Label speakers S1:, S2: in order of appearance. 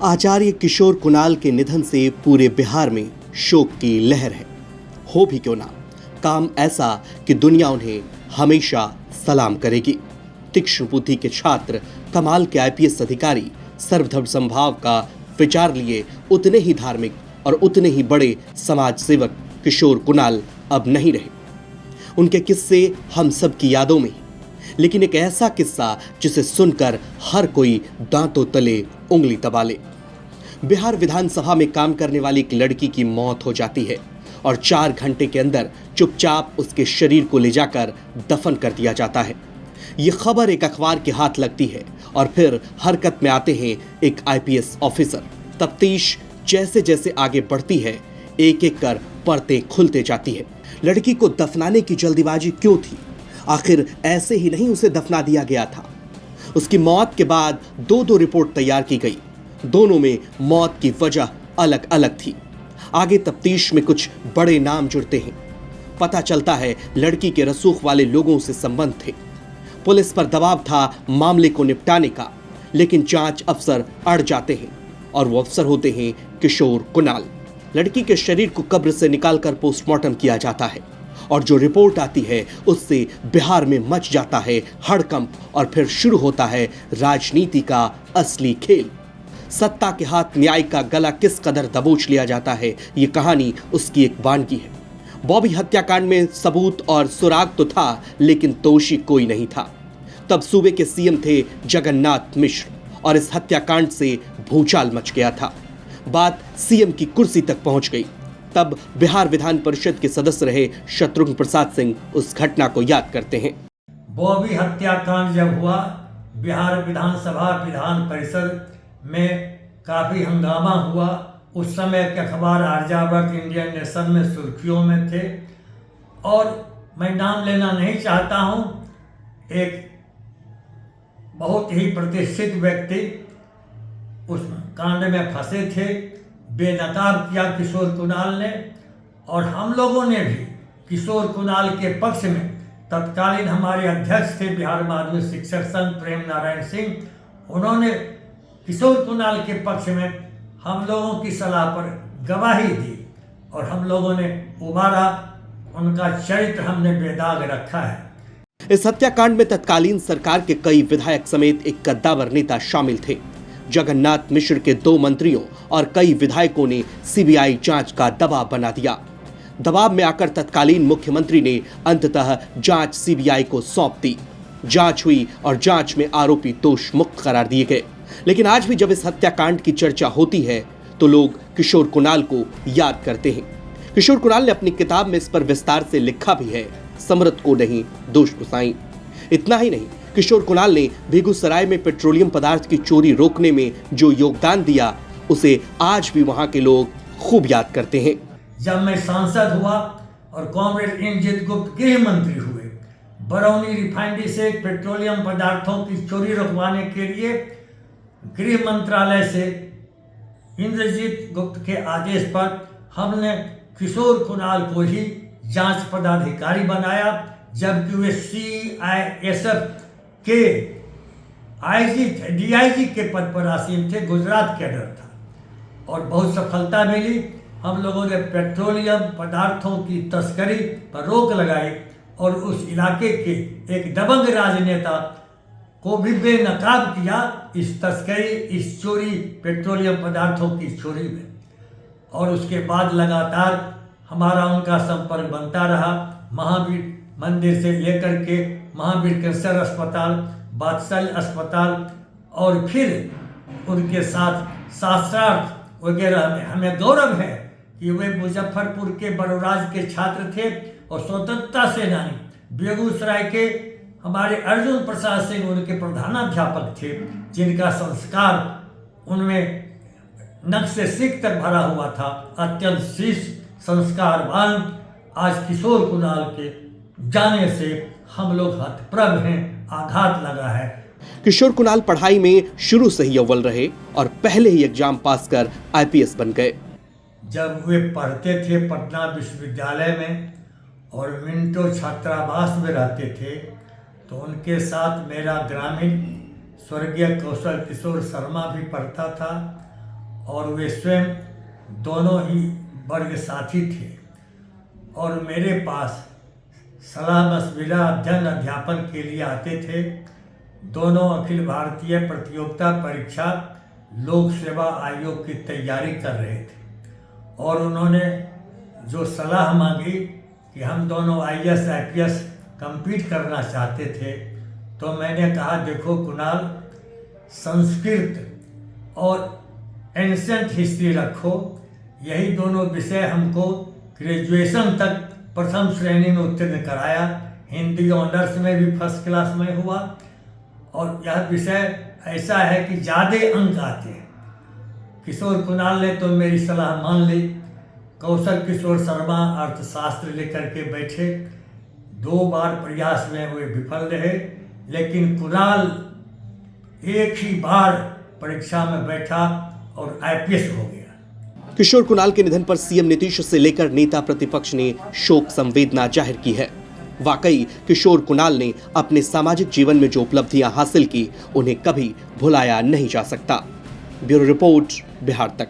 S1: आचार्य किशोर कुणाल के निधन से पूरे बिहार में शोक की लहर है। हो भी क्यों ना, काम ऐसा कि दुनिया उन्हें हमेशा सलाम करेगी। तीक्ष्ण बुद्धि के छात्र, कमाल के आईपीएस अधिकारी, सर्वधर्म समभाव का विचार लिए उतने ही धार्मिक और उतने ही बड़े समाज सेवक किशोर कुणाल अब नहीं रहे। उनके किस्से हम सब की यादों में, लेकिन एक ऐसा किस्सा जिसे सुनकर हर कोई दांतों तले उंगली दबा ले। बिहार विधानसभा में काम करने वाली एक लड़की की मौत हो जाती है और 4 घंटे के अंदर चुपचाप उसके शरीर को ले जाकर दफन कर दिया जाता है। यह खबर एक अखबार के हाथ लगती है और फिर हरकत में आते हैं एक आईपीएस ऑफिसर। तफ्तीश जैसे जैसे आगे बढ़ती है, एक एक कर परतें खुलते जाती है। लड़की को दफनाने की जल्दीबाजी क्यों थी? आखिर ऐसे ही नहीं उसे दफना दिया गया था। उसकी मौत के बाद 2 रिपोर्ट तैयार की गई। दोनों में मौत की वजह अलग अलग थी। आगे तफ्तीश में कुछ बड़े नाम जुड़ते हैं। पता चलता है लड़की के रसूख वाले लोगों से संबंध थे। पुलिस पर दबाव था मामले को निपटाने का, लेकिन जांच अफसर अड़ जाते हैं और वो अफसर होते हैं किशोर कुणाल। लड़की के शरीर को कब्र से निकालकर पोस्टमार्टम किया जाता है और जो रिपोर्ट आती है उससे बिहार में मच जाता है हड़कंप और फिर शुरू होता है राजनीति का असली खेल। सत्ता के हाथ न्याय का गला किस कदर दबोच लिया जाता है, ये कहानी उसकी एक वानगी है। बॉबी हत्याकांड में सबूत और सुराग तो था, लेकिन दोषी कोई नहीं था। तब सूबे के सीएम थे जगन्नाथ मिश्र और इस हत्याकांड से भूचाल मच गया था। बात सीएम की कुर्सी तक पहुंच गई। तब बिहार विधान परिषद के सदस्य रहे शत्रुघ्न प्रसाद सिंह उस घटना को याद करते हैं।
S2: बॉबी हत्याकांड जब हुआ, बिहार विधानसभा विधान परिषद में काफी हंगामा हुआ। उस समय के अखबार आर्यावर्त, इंडियन नेशन में सुर्खियों में थे और मैं नाम लेना नहीं चाहता हूं। एक बहुत ही प्रतिष्ठित व्यक्ति उस कांड में फंसे थे। बेनकाब किया किशोर कुणाल ने और हम लोगों ने भी किशोर कुणाल के पक्ष में, तत्कालीन हमारे अध्यक्ष थे बिहार माध्यमिक शिक्षक संघ प्रेम नारायण सिंह, उन्होंने किशोर कुणाल के पक्ष में हम लोगों की सलाह पर गवाही दी और हम लोगों ने उबारा। उनका चरित्र हमने बेदाग रखा है।
S1: इस हत्याकांड में तत्कालीन सरकार के कई विधायक समेत एक कद्दावर नेता शामिल थे। जगन्नाथ मिश्र के 2 मंत्रियों और कई विधायकों ने सीबीआई जांच का दबाव बना दिया। दबाव में आकर तत्कालीन मुख्यमंत्री ने अंततः जांच सीबीआई को सौंप दी। जांच हुई और जांच में आरोपी दोष मुक्त करार दिए गए। लेकिन आज भी जब इस हत्याकांड की चर्चा होती है तो लोग किशोर कुणाल को याद करते हैं। किशोर कुणाल ने अपनी किताब में इस पर विस्तार से लिखा भी है, समृद्ध को नहीं दोष गुसाई। इतना ही नहीं, किशोर कुणाल ने बेगूसराय में पेट्रोलियम पदार्थ की चोरी रोकने में जो योगदान दिया, उसे आज भी वहां के लोग खूब याद करते हैं।
S2: जब मैं सांसद हुआ और कॉमरेड इंद्रजीत गुप्त गृह मंत्री हुए, बरौनी रिफाइनरी से पेट्रोलियम पदार्थों की चोरी रोकवाने के लिए गृह मंत्रालय से इंद्रजीत गुप्त के आदेश पर हमने किशोर कुणाल को ही जांच पदाधिकारी बनाया, जबकि वे CISF के DIG के पद पर आसीन थे। गुजरात कैडर था और बहुत सफलता मिली। हम लोगों ने पेट्रोलियम पदार्थों की तस्करी पर रोक लगाई और उस इलाके के एक दबंग राजनेता को भी बेनकाब किया इस तस्करी, इस चोरी, पेट्रोलियम पदार्थों की चोरी में। और उसके बाद लगातार हमारा उनका संपर्क बनता रहा। महावीर मंदिर से लेकर के महावीर कैंसर अस्पताल, बादशाह अस्पताल और फिर उनके साथ शास्त्रार्थ वगैरह में हमें गौरव है कि वे मुजफ्फरपुर के बड़ौराज के छात्र थे और स्वतंत्रता सेनानी। बेगूसराय के हमारे अर्जुन प्रसाद सिंह उनके प्रधानाध्यापक थे, जिनका संस्कार उनमें नक्श सिख तक भरा हुआ था। अत्यंत शीर्ष संस्कारवान आज किशोर कुणाल के जाने से हम लोग हतप्रभ हैं, आघात लगा है।
S1: किशोर कुणाल पढ़ाई में शुरू से ही अव्वल रहे और पहले ही एग्जाम पास कर आईपीएस बन गए।
S2: जब वे पढ़ते थे पटना विश्वविद्यालय में और मिंटो छात्रावास में रहते थे, तो उनके साथ मेरा ग्रामीण स्वर्गीय कौशल किशोर शर्मा भी पढ़ता था और वे स्वयं दोनों ही वर्ग साथी थे और मेरे पास सलाह मशविरा अध्ययन अध्यापन के लिए आते थे। दोनों अखिल भारतीय प्रतियोगिता परीक्षा लोक सेवा आयोग की तैयारी कर रहे थे और उन्होंने जो सलाह मांगी कि हम दोनों IAS IPS compete करना चाहते थे, तो मैंने कहा देखो कुणाल, संस्कृत और एंशिएंट हिस्ट्री रखो, यही दोनों विषय हमको ग्रेजुएशन तक प्रथम श्रेणी में उत्तीर्ण कराया। हिंदी ऑनर्स में भी फर्स्ट क्लास में हुआ और यह विषय ऐसा है कि ज़्यादा अंक आते हैं। किशोर कुणाल ने तो मेरी सलाह मान ली। कौशल किशोर शर्मा अर्थशास्त्र लेकर के बैठे, 2 बार प्रयास में वे विफल रहे, लेकिन कुणाल एक ही बार परीक्षा में बैठा और IPS हो गया।
S1: किशोर कुणाल के निधन पर सीएम नीतीश से लेकर नेता प्रतिपक्ष ने शोक संवेदना जाहिर की है। वाकई किशोर कुणाल ने अपने सामाजिक जीवन में जो उपलब्धियां हासिल की, उन्हें कभी भुलाया नहीं जा सकता। ब्यूरो रिपोर्ट, बिहार तक।